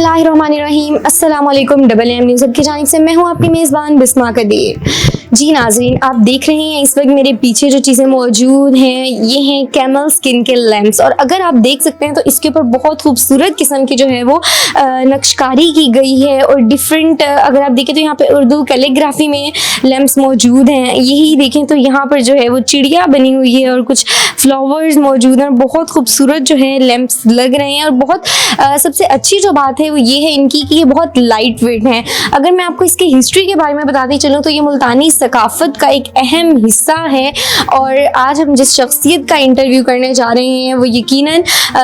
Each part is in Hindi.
बिस्मिल्लाहिर्रहमानिर्रहीम। अस्सलाम वालेकुम। डबल एम न्यूज़ की जानिब से मैं हूँ आपकी मेज़बान बिस्मा कदीर। जी नाज़रीन, आप देख रहे हैं इस वक्त मेरे पीछे जो चीज़ें मौजूद हैं ये हैं कैमल स्किन के लैम्प्स। और अगर आप देख सकते हैं तो इसके ऊपर बहुत खूबसूरत किस्म की जो है वो नक्शकारी की गई है। और डिफरेंट अगर आप देखें तो यहाँ पे उर्दू कैलीग्राफी में लैम्प्स मौजूद हैं। यही देखें तो यहाँ पर जो है वो चिड़िया बनी हुई है और कुछ फ्लावर्स मौजूद हैं। बहुत खूबसूरत जो है लैम्प्स लग रहे हैं। और बहुत सबसे अच्छी जो बात है वो ये है इनकी कि ये बहुत लाइट वेट हैं। अगर मैं आपको इसकी हिस्ट्री के बारे में बताती चलूँ तो ये मुल्तानी सकाफत का एक अहम हिस्सा है। और आज हम जिस शख्सियत का इंटरव्यू करने जा रहे हैं वो यकीनन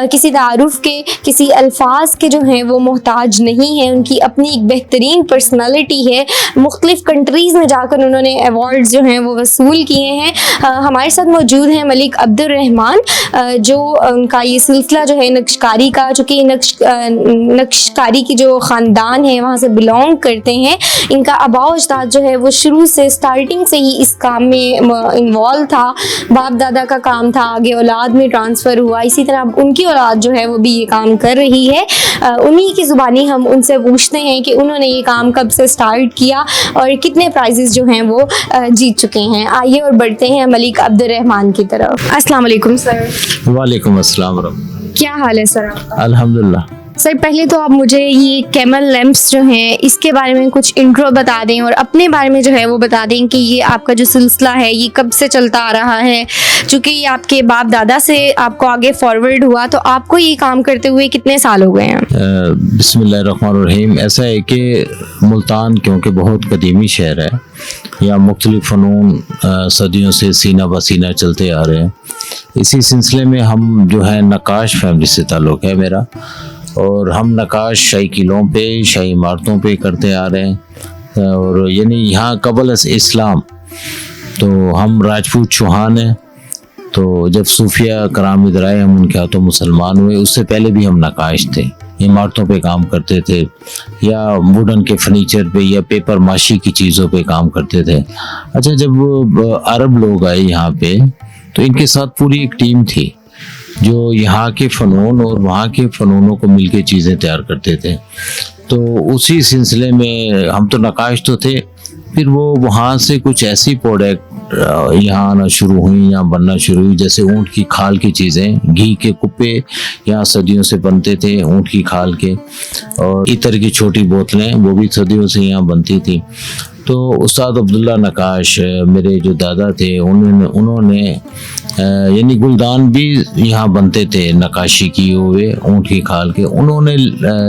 किसी तारुफ के, किसी अल्फाज के जो हैं वो मोहताज नहीं है। उनकी अपनी एक बेहतरीन पर्सनालिटी है। मुख्तलिफ कंट्रीज़ में जाकर उन्होंने अवार्ड्स जो हैं वो वसूल किए हैं। हमारे साथ मौजूद हैं मलिक अब्दुर्रहमान, जो उनका ये सिलसिला जो है नक्शकारी का, जो कि नक्शकारी की जो ख़ानदान है वहाँ से बिलोंग करते हैं। इनका आबा उस्ताद जो है वो शुरू से स्टार्टिंग से ही इस काम में इन्वॉल्व था। बाप दादा का काम था, आगे औलाद में ट्रांसफ़र हुआ। इसी तरह उनकी औलाद जो है वो भी ये काम कर रही है। उन्हीं की ज़ुबानी हम उनसे पूछते हैं कि उन्होंने ये काम कब से स्टार्ट किया और कितने प्राइजेस जो हैं वो जीत चुके हैं। आइए और बढ़ते हैं मलिक अब्दुर्रहमान की तरफ। अस्सलाम वालेकुम सर। वालेकुम अस्सलाम। क्या हाल है सर आपका? अल्हम्दुलिल्लाह। सर पहले तो आप मुझे ये कैमल लैम्प्स जो हैं इसके बारे में कुछ इंट्रो बता दें और अपने बारे में जो है वो बता दें कि ये आपका जो सिलसिला है ये कब से चलता आ रहा है। चूँकि ये आपके बाप दादा से आपको आगे फॉरवर्ड हुआ, तो आपको ये काम करते हुए कितने साल हो गए हैं? बिस्मिल्लाहिर्रहमानिर्रहीम। ऐसा है कि मुल्तान क्योंकि बहुत कदीमी शहर है, यहाँ मुख्तलिफ फ़नून सदियों से सीना ब सीना चलते आ रहे हैं। इसी सिलसिले में हम जो है नक्काश फैमिली से ताल्लुक़ है मेरा, और हम नक्काश शाही किलों पे, शाही इमारतों पे करते आ रहे हैं। और यानी यहाँ कबल इस्लाम तो हम राजपूत चौहान हैं। तो जब सूफिया कराम इधर आए हम उनके हाथों मुसलमान हुए। उससे पहले भी हम नक्काश थे, इमारतों पे काम करते थे या वुडन के फर्नीचर पे या पेपर माशी की चीज़ों पे काम करते थे। अच्छा, जब अरब लोग आए यहाँ पे तो इनके साथ पूरी एक टीम थी जो यहाँ के फ़नून और वहाँ के फ़नूनों को मिलके चीज़ें तैयार करते थे। तो उसी सिलसिले में हम तो नक्काश तो थे, फिर वो वहाँ से कुछ ऐसी प्रोडक्ट यहाँ आना शुरू हुई, यहाँ बनना शुरू हुई। जैसे ऊँट की खाल की चीज़ें, घी के कुप्पे यहाँ सदियों से बनते थे ऊँट की खाल के, और इतर की छोटी बोतलें वो भी सदियों से यहाँ बनती थी। तो उस्ताद अब्दुल्ला नक्काश मेरे जो दादा थे उन्होंने यानी गुलदान भी यहाँ बनते थे नक्काशी किए हुए ऊँट की खाल के। उन्होंने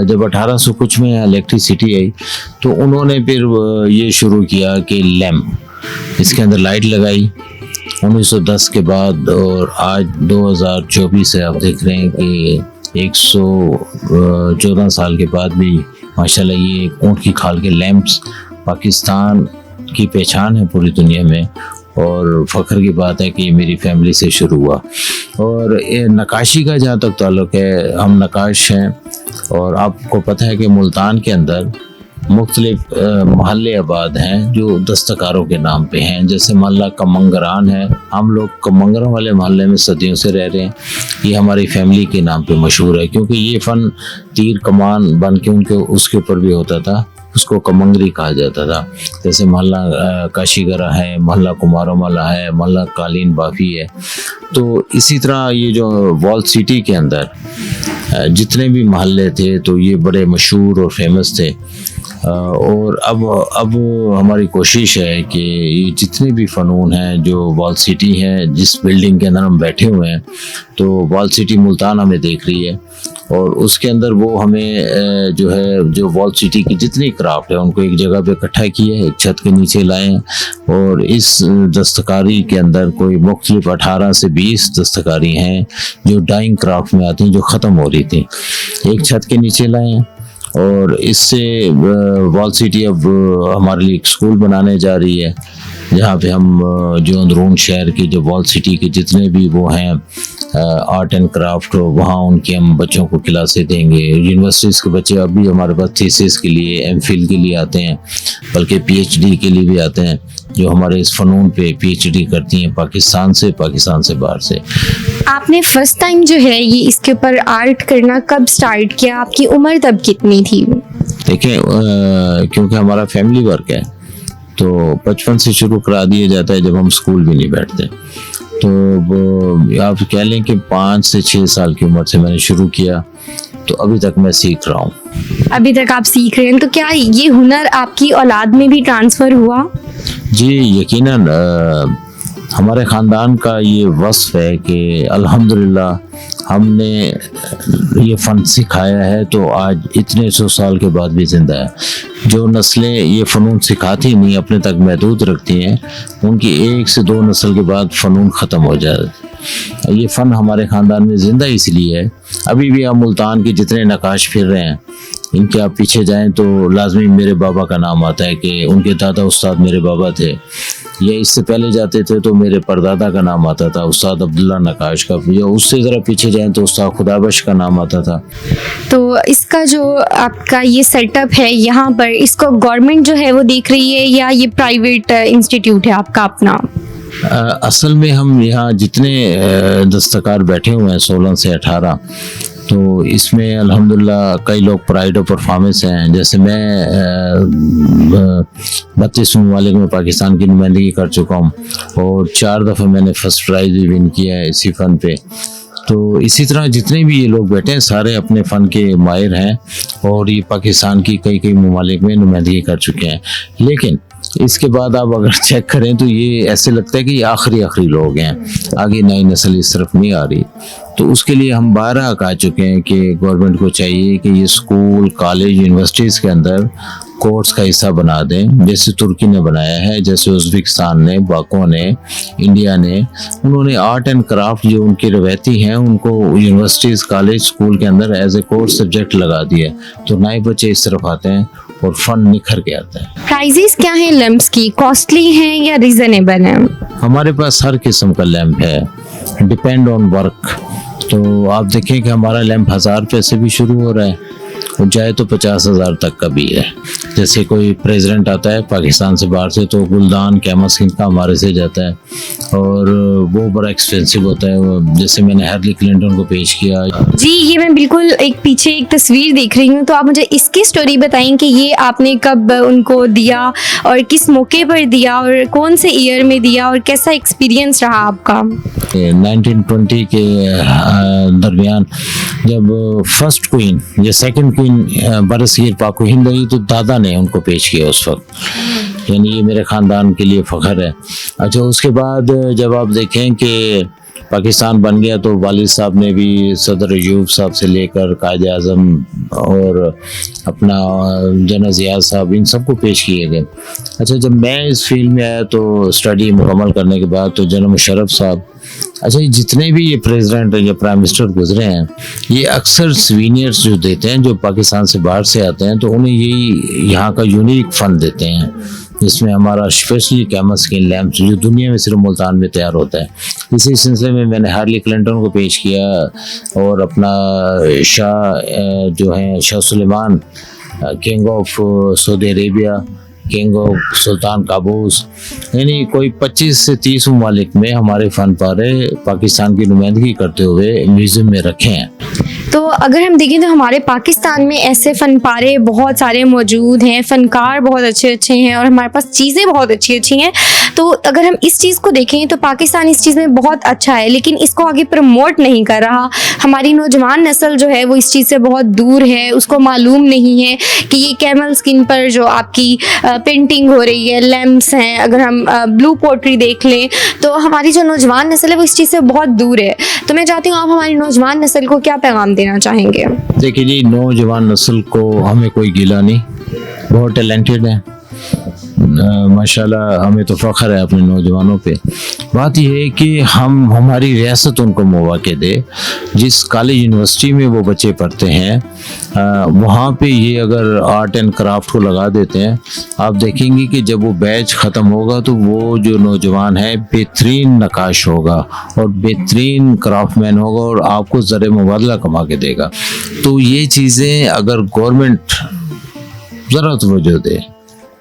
जब 1800 कुछ में यहाँ इलेक्ट्रिसिटी आई तो उन्होंने फिर ये शुरू किया कि लैम्प, इसके अंदर लाइट लगाई 1910 के बाद। और आज 2024 से आप देख रहे हैं कि 114 साल के बाद भी माशाल्लाह ये ऊँट की खाल के लैम्प्स पाकिस्तान की पहचान है पूरी दुनिया में। और फ़ख्र की बात है कि ये मेरी फैमिली से शुरू हुआ। और नक्काशी का जहाँ तक ताल्लुक़ है, हम नक्काश हैं। और आपको पता है कि मुल्तान के अंदर मुख्तलिफ महल्ले आबाद हैं जो दस्तकारों के नाम पे हैं। जैसे मोहल्ला कमंगरान है, हम लोग कमंगरान वाले मोहल्ले में सदियों से रह रहे हैं। ये हमारी फैमिली के नाम पे मशहूर है क्योंकि ये फ़न तीर कमान बन के उनके उसके ऊपर भी होता था, उसको कमंगरी कहा जाता था। जैसे मोहल्ला काशीगरा है, मोहल्ला कुमारोमाला है, मोहल्ला कालीन बाफी है। तो इसी तरह ये जो वॉल सिटी के अंदर जितने भी मोहल्ले थे तो ये बड़े मशहूर और फेमस थे। और अब हमारी कोशिश है कि ये जितने भी फ़नून हैं जो वॉल सिटी हैं, जिस बिल्डिंग के अंदर हम बैठे हुए हैं, तो वॉल सिटी मुल्तान हमें देख रही है। और उसके अंदर वो हमें जो है जो वॉल सिटी की जितनी क्राफ्ट है उनको एक जगह पे इकट्ठा किए, एक छत के नीचे लाए। और इस दस्तकारी के अंदर कोई मुख्तलिफ 18 से 20 दस्तकारी हैं जो डाइंग क्राफ्ट में आती हैं, जो ख़त्म हो रही थी, एक छत के नीचे लाए। और इससे वॉल सिटी अब हमारे लिए एक स्कूल बनाने जा रही है जहाँ पे हम जो अंदरून शहर की जो वॉल सिटी के जितने भी वो हैं आर्ट एंड क्राफ्ट, वहाँ उनके हम बच्चों को क्लासें देंगे। यूनिवर्सिटीज़ के बच्चे अभी हमारे पास थीसिस के लिए, एमफिल के लिए आते हैं, बल्कि पीएचडी के लिए भी आते हैं जो हमारे इस फ़नून पे पीएचडी करती हैं पाकिस्तान से बाहर से। आपने फर्स्ट टाइम जो है ये इसके ऊपर आर्ट करना कब स्टार्ट किया, आपकी उम्र तब कितनी थी? देखिए क्योंकि हमारा फैमिली वर्क है तो बचपन से शुरू करा दिया जाता है, जब हम स्कूल भी नहीं बैठते। तो वो आप कह लें कि 5 से 6 साल की उम्र से मैंने शुरू किया, तो अभी तक मैं सीख रहा हूँ। अभी तक आप सीख रहे हैं, तो क्या ये हुनर आपकी औलाद में भी ट्रांसफ़र हुआ? जी यकीनन, हमारे ख़ानदान का ये वस्फ है कि अल्हम्दुलिल्लाह हमने ये फ़न सिखाया है, तो आज इतने 100 साल के बाद भी ज़िंदा है। जो नस्लें ये फ़नून सिखाती नहीं, अपने तक महदूद रखती हैं, उनकी 1 से 2 नस्ल के बाद फ़नून ख़त्म हो जाए। ये फ़न हमारे ख़ानदान में ज़िंदा इसलिए है। अभी भी आप मुल्तान के जितने नक्काश फिर रहे हैं, इनके आप पीछे जाएं तो लाजमी मेरे बाबा का नाम आता है कि उनके दादा उस्ताद मेरे बाबा थे, या इससे पहले जाते थे तो मेरे परदादा का नाम आता था, उस्ताद अब्दुल्ला नक्काश का, या उससे ज़रा पीछे जाएं तो उस्ताद खुदाबख्श का नाम आता था। तो इसका जो आपका ये सेटअप है यहाँ पर, इसको गवर्नमेंट जो है वो देख रही है या ये प्राइवेट इंस्टीट्यूट है आपका अपना? असल में हम यहाँ जितने दस्तकार बैठे हुए हैं 16 से 18, तो इसमें अल्हम्दुलिल्लाह कई लोग प्राइड ऑफ परफॉर्मेंस हैं। जैसे मैं 32 ममालिक में पाकिस्तान की नुमाइंदगी कर चुका हूँ और 4 दफ़ा मैंने फर्स्ट प्राइज़ भी विन किया है इसी फ़न पे। तो इसी तरह जितने भी ये लोग बैठे हैं सारे अपने फ़न के माहिर हैं और ये पाकिस्तान की कई ममालिक में नुमाइंदगी कर चुके हैं। लेकिन इसके बाद आप अगर चेक करें तो ये ऐसे लगता है कि ये आखिरी लोग हैं, आगे नई नस्ल इस तरफ नहीं आ रही। तो उसके लिए हम 12 कह चुके हैं कि गवर्नमेंट को चाहिए कि ये स्कूल, कॉलेज, यूनिवर्सिटीज़ के अंदर कोर्स का हिस्सा बना दें, जैसे तुर्की ने बनाया है, जैसे उज़्बेकिस्तान ने, बाको ने, इंडिया ने। उन्होंने आर्ट एंड क्राफ्ट जो उनकी रवायती हैं उनको यूनिवर्सिटीज़, कॉलेज, स्कूल के अंदर एज ए कोर्स सब्जेक्ट लगा दिया, तो नए बच्चे इस तरफ आते हैं और फन निखर के आता है। प्राइजेस क्या हैं लैंप्स की, कॉस्टली हैं या रीजनेबल हैं? हमारे पास हर किस्म का लैंप है, डिपेंड ऑन वर्क। तो आप देखें कि हमारा लैंप 1000 रुपये से भी शुरू हो रहा है, जाए तो 50,000 तक का भी है। जैसे कोई प्रेसिडेंट आता है पाकिस्तान से बाहर से, तो गुलदान कैमस्किन का हमारे से जाता है और वो बड़ा एक्सपेंसिव होता है। जैसे मैंने हैरली क्लिंटन को पेश किया। जी, ये मैं बिल्कुल एक पीछे एक तस्वीर देख रही हूँ, तो आप मुझे इसकी स्टोरी बताएं कि ये आपने कब उनको दिया और किस मौके पर दिया और कौन से ईयर में दिया और कैसा एक्सपीरियंस रहा आपका? 1920 के दरमियान जब फर्स्ट क्वीन या सेकंड क्वीन बरसगीर पाक हिंद हुई, तो दादा ने उनको पेश किया उस वक्त। यानी ये मेरे ख़ानदान के लिए फ़ख्र है। अच्छा, उसके बाद जब आप देखें कि पाकिस्तान बन गया तो वालिद साहब ने भी सदर अयूब साहब से लेकर कायद आज़म और अपना जनरल ज़िया साहब, इन सबको पेश किए गए। अच्छा, जब मैं इस फील्ड में आया तो स्टडी मुकम्मल करने के बाद तो जनरल मुशर्रफ साहब, अच्छा ये जितने भी ये प्रेसिडेंट या प्राइम मिनिस्टर गुजरे हैं, ये अक्सर सीनियर्स जो देते हैं, जो पाकिस्तान से बाहर से आते हैं, तो उन्हें यही यहाँ का यूनिक फ़न देते हैं, जिसमें हमारा स्पेशली कैमस्किन लैंप्स जो दुनिया में सिर्फ मुल्तान में तैयार होता है। इसी सिलसिले में मैंने हैरली क्लिंटन को पेश किया और अपना शाह जो हैं Shah Suleman, king of Saudi Arabia, king of Sultan Qaboos, यानी कोई 25 से 30 ममालिक में हमारे फ़न पारे पाकिस्तान की नुमाइंदगी करते हुए म्यूज़ियम में रखे हैं। तो अगर हम देखें तो हमारे पाकिस्तान में ऐसे फ़न पारे बहुत सारे मौजूद हैं, फ़नकार बहुत अच्छे हैं और हमारे पास चीज़ें बहुत अच्छी हैं। तो अगर हम इस चीज़ को देखें तो पाकिस्तान इस चीज़ में बहुत अच्छा है, लेकिन इसको आगे प्रमोट नहीं कर रहा। हमारी नौजवान नस्ल जो है वो इस चीज़ से बहुत दूर है, उसको मालूम नहीं है कि ये कैमल स्किन पर जो आपकी पेंटिंग हो रही है, लैम्प्स हैं, अगर हम ब्लू पोट्री देख लें, तो हमारी जो नौजवान नस्ल है वो इस चीज़ से बहुत दूर है। तो मैं चाहती हूँ आप हमारी नौजवान नस्ल को क्या पैगाम देना चाहेंगे? देखिए जी, नौजवान नस्ल को हमें कोई गिला नहीं, बहुत टैलेंटेड है माशाल्लाह, हमें तो फ़ख्र है अपने नौजवानों पे। बात यह है कि हम हमारी रियासत उनको मौक़े दे। जिस कॉलेज यूनिवर्सिटी में वो बच्चे पढ़ते हैं वहाँ पे ये अगर आर्ट एंड क्राफ्ट को लगा देते हैं, आप देखेंगे कि जब वो बैच ख़त्म होगा तो वो जो नौजवान है बेहतरीन नक्काश होगा और बेहतरीन क्राफ्टमैन होगा और आपको ज़र मुबादला कमा के देगा। तो ये चीज़ें अगर गवर्नमेंट ज़रा तवज्जो दे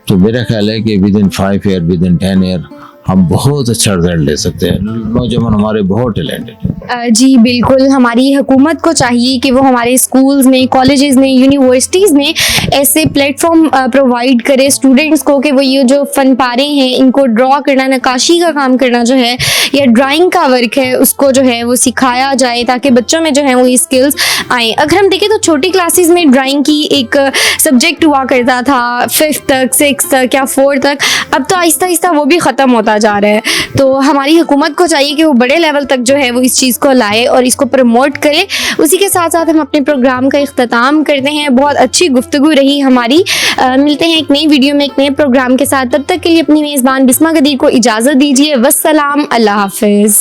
तो मेरा ख्याल है कि with in 5 year, with in 10 year हम बहुत अच्छा रिजल्ट ले सकते हैं। नौजवान हमारे बहुत टैलेंटेड हैं। जी बिल्कुल, हमारी हुकूमत को चाहिए कि वो हमारे स्कूल्स में, कॉलेजेस में, यूनिवर्सिटीज़ में ऐसे प्लेटफॉर्म प्रोवाइड करे स्टूडेंट्स को कि वो ये जो फ़न पारे हैं इनको ड्रॉ करना, नक्काशी का काम करना जो है या ड्राइंग का वर्क है उसको जो है वो सिखाया जाए ताकि बच्चों में जो है वो ये स्किल्स आए। अगर हम देखें तो छोटी क्लासेस में ड्राइंग की एक सब्जेक्ट हुआ करता था 5th तक, 6th तक या 4th तक, अब तो आहिस्ता आहिस्ता वो भी ख़त्म होता जा रहा है। तो हमारी हुकूमत को चाहिए कि वो बड़े लेवल तक जो है वो इस चीज़ को लाए और इसको प्रमोट करे। उसी के साथ साथ हम अपने प्रोग्राम का इख्तिताम करते हैं। बहुत अच्छी गुफ्तगू रही हमारी। मिलते हैं एक नई वीडियो में एक नए प्रोग्राम के साथ। तब तक के लिए अपनी मेज़बान बिस्मा कदीर को इजाज़त दीजिए। वस्सलाम, अल्लाह हाफिज़।